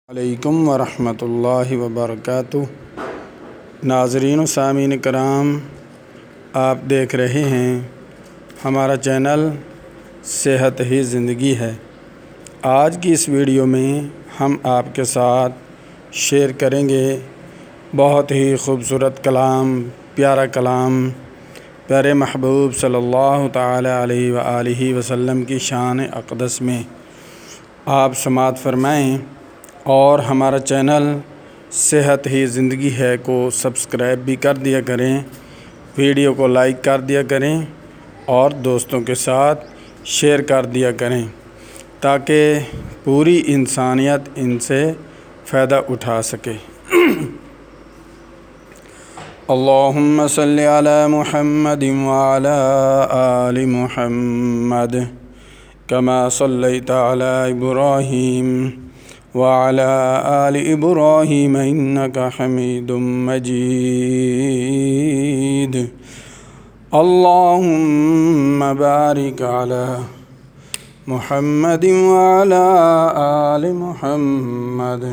अलैकुम वरहमतुल्लाहि वबरकातुह। नाज़रीन व सामीन कराम, आप देख रहे हैं हमारा चैनल सेहत ही ज़िंदगी है। आज की इस वीडियो में हम आपके साथ शेयर करेंगे बहुत ही ख़ूबसूरत कलाम, प्यारा कलाम प्यारे महबूब सल्लल्लाहु ताला अलैहि व आलिहि वसल्लम की शान अक़दस में। आप समाअत फ़रमाएँ और हमारा चैनल सेहत ही ज़िंदगी है को सब्सक्राइब भी कर दिया करें, वीडियो को लाइक कर दिया करें और दोस्तों के साथ शेयर कर दिया करें ताकि पूरी इंसानियत इनसे फ़ायदा उठा सके। अल्लाहुम्मा सल्लि अला मुहम्मदिन व अला आलि मुहम्मद कमा सल्लैता अला इब्राहीम व अला आलि इब्राहीम इन्नका हमीदुम मजीद। अल्लाहुम्मा बारिक अला मुहम्मदिन व अला आलि मुहम्मद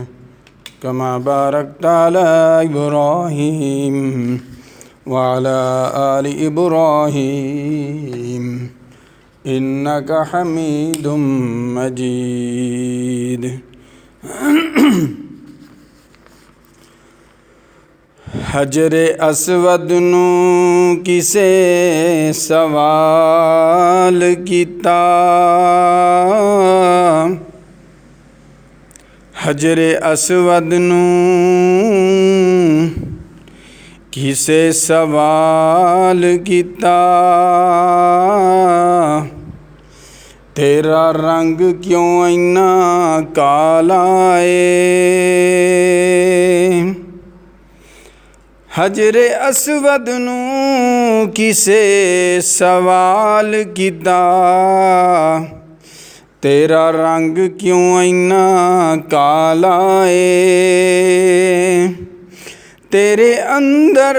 कमा बारकता अला इब्राहीम व अला आलि इब्राहीम इन्नका हमीदुम मजीद। हजरे असवद नू किसे सवाल कीता, हजरे असवद नू किसे सवाल कीता, तेरा रंग क्यों इन्ना काला है। हजरे असवद नू किसे सवाल कीता, तेरा रंग क्यों इन्ना काला है। तेरे अंदर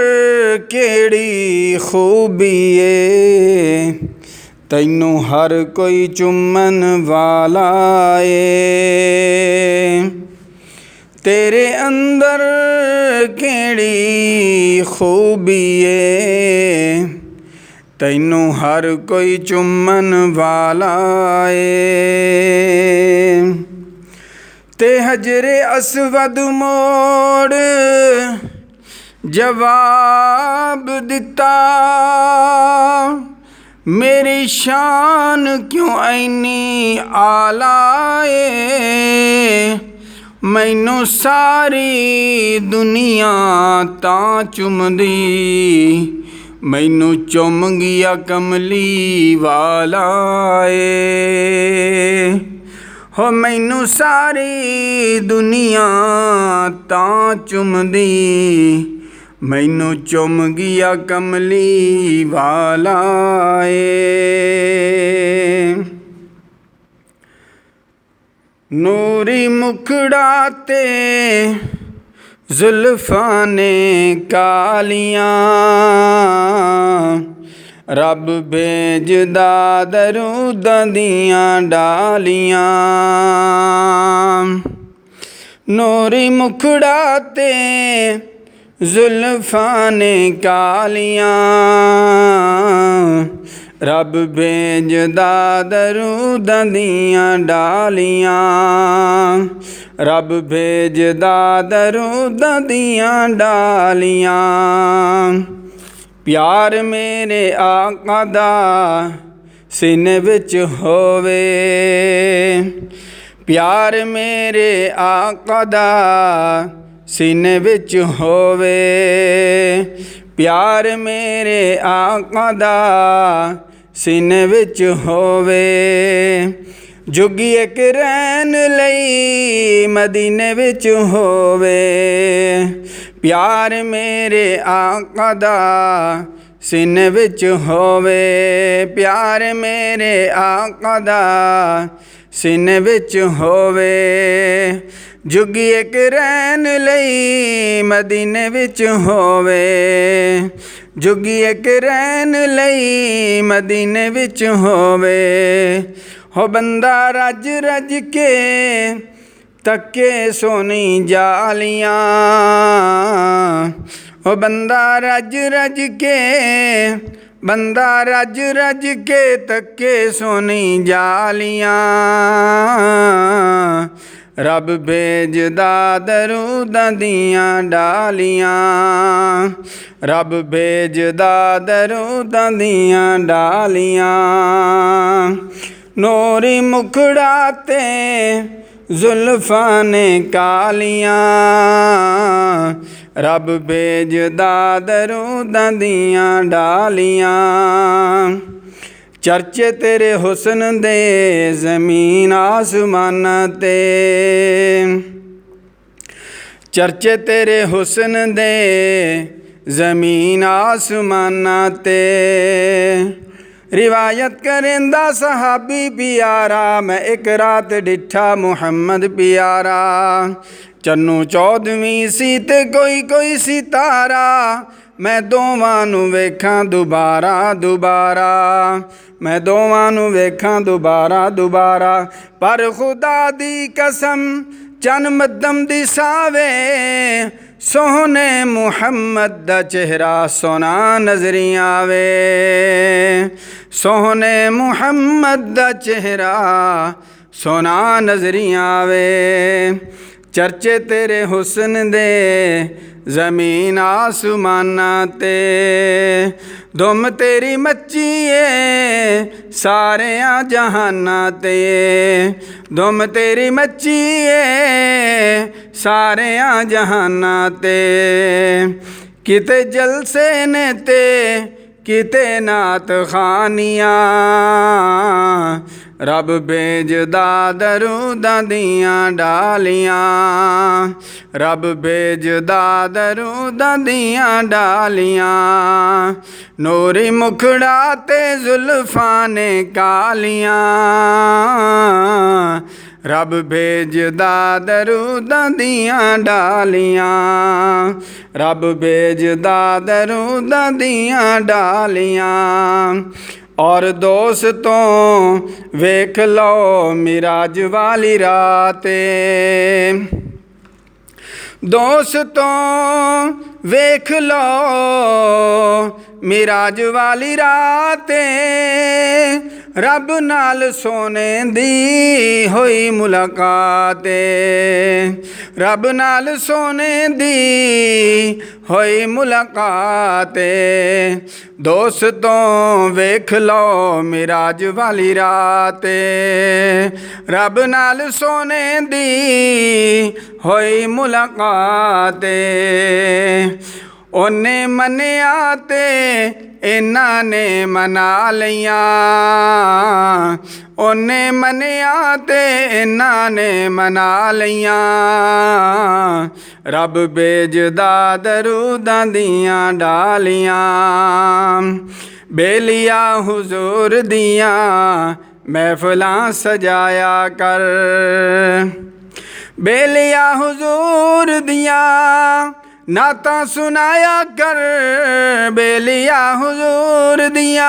केड़ी खूबी है, तैनू हर कोई चुम्मन वाला है। तेरे अंदर केड़ी खूबी है, तैनू हर कोई चुम्मन वाला है। ते हजरे असवद मोड़ जवाब दिता, मेरी शान क्यों ऐनी आला है। मैनू सारी दुनिया तां चुमदी, मैनू चुम गया कमली वाला है। हो मैनू सारी दुनिया तां चुमदी, मैनू चुम गया कमली वाला है। नूरी मुखड़ा ते जुल्फां ने कालियां, रब भेजदा दरूदां दियां डालियां। नूरी मुखड़ा ते जुल्फां ने कालियां, रब भेजदा दरूदां दियां डालियां। रब भेजदा दरूदां दियां डालियां। प्यार मेरे आका दा सीने विच होवे, प्यार मेरे आका दा सीने विच होवे। प्यार मेरे आका दा सीने विच होवे। जुगी एक रैन लई मदीने विच होवे। प्यार मेरे आका दा सीने विच होवे। प्यार मेरे आका दा सीने विच होवे। जुगी एक रैन लई मदीने विच होवे। जुगी एक रैन लई मदीने विच होवे। हो बंदा रज रज के तके सोनी जालियां। ओ बंदा रज रज के, बंदा रज रज के तके सोनी जालियां। रब भेजदा दरूदां दियां डालियां, रब भेजदा दरूदां दियां डालियां। नूरी मुखड़ा ते जुल्फां ने कालियां, रब भेजदा दरूदां दियां डालियां। चर्चे तेरे हुस्न दे ज़मीन आसमानां ते, चर्चे तेरे हुस्न दे ज़मीन आसमानां ते। रिवायत करेंदा सहाबी प्यारा, मैं एक रात डिठा मुहम्मद प्यारा। चन्नू चौदवीं सी ते कोई कोई सितारा, मैं दोवां नू वेखां दुबारा दुबारा, मैं दोवां नू वेखां दुबारा दुबारा। पर खुदा दी कसम चन मद्धम दिसावे, सोहने मुहम्मद दा चेहरा सोना नजरी आवे। सोहने मुहम्मद दा चेहरा सोना नजरी आवे। चर्चे तेरे हुस्न दे ज़मीन आसमानां ते, धुम तेरी मच्ची ए सारियां जहानां ते। धुम तेरी मच्ची ए सारियां जहानां ते। किते जलसे ने ते किते नात खानियां, रब भेजदा दरूदां दियां डालियां, रब भेजदा दरूदां दियां डालियां। नूरी मुखड़ा ते जुल्फां ने कालियां, रब भेजदा दरूदां दियां डालियां, रब भेजदा दरूदां दियां डालियां। और दोस्तों वेख लो मिराज वाली राते, दोस्तों वेख लो मिराज वाली राते। रब नाल सोने दी होई मुलाकाते, रब नाल सोने दी होई मुलाकाते। दोस्तों वेख लो मिराज वाली राते, रब नाल सोने दी होई मुलाकाते। ओने मनिया ते इन्हां ने मना लियां, ओने मनिया ते इन्हां ने मना लियां। रब भेजदा दरूदां दियां डालियां, बेलिया हुजूर दियां महफिलां सजाया कर। बेलिया हुजूर दियां नाता सुनाया कर, बेलिया हुजूर दिया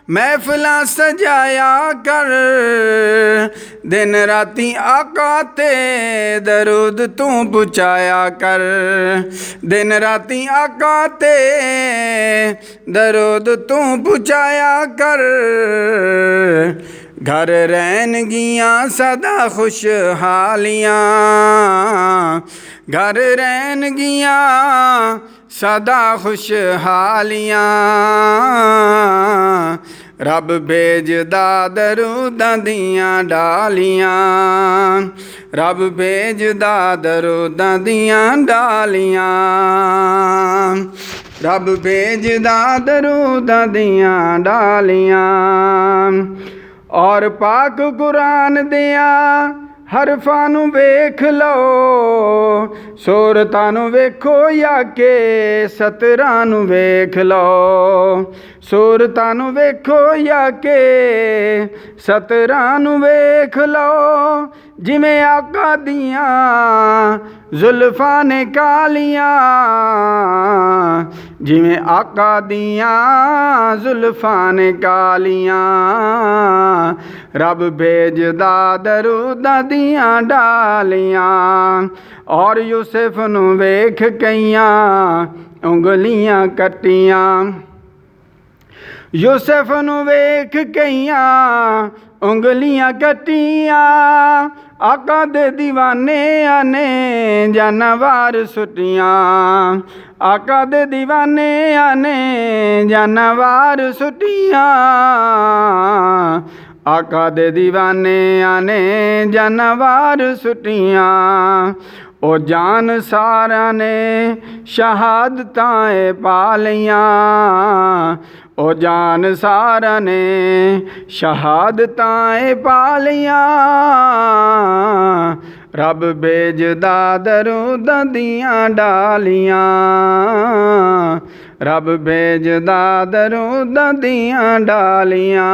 महफिलां सजाया कर। दिन राती आका ते दरूद तू पुचाया कर, दिन राती आका ते दरूद तू पुचाया कर। घर रहनगियां सदा खुशहालियां, घर रहनगियां सदा खुशहालियां। रब भेजदा दरूदां दियां डालियां, रब भेजदा दरूदां दियां डालियां, रब भेजदा दरूदां दियां डालियां। और पाक कुरान दिया हरफां नू वेख लो, सूरतां नू वेखो या के सतरां नू वेख लो। सूरतां नू वेखो या के सतरां नू वेख लो। जिमें आका दियां जुल्फां ने कालियां, जिमें आका दियां जुल्फां ने कालियां, रब भेजदा दरूदां दियां डालियां। और यूसुफ नूं वेख कईयां उंगलियां कट्टियां, यूसुफ नूं वेख कईयां उंगलियां कट्टियां। आका दे दीवाने आने जानवर सुटियां, आका दे दीवाने आने जानवर सुटियां, आका दे दीवाने आने जानवर सुटियां। ओ जान सारा ने शहादतां पा लियां, ओ जान सारा ने शहादतां पा लियां। रब भेजदा दरूदां दियां डालियां, रब भेजदा दरूदां दियां डालियां।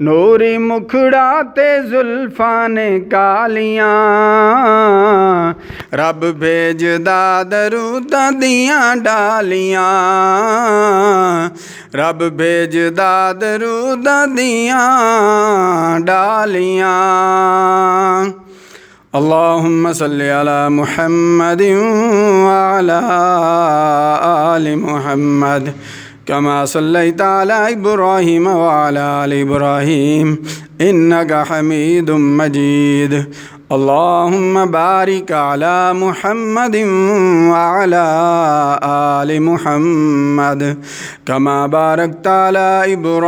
नूरी मुखड़ा ते जुल्फां ने कालियां, रब भेजदा दरूदां दियां डालियां, रब भेजदा दरूदां दियां डालियां। अल्लाहुम्मा सल्लि अला मुहम्मदिन व अला आलि मुहम्मद कमा सल्लैता अला इब्राहीम व अला आलि इब्राहीम इन्नका हमीदुम मजीद। अल्लाहुम्मा बारिक अला मुहम्मदिन व अला आलि मुहम्मद कमा बारकता अला इब्राहीम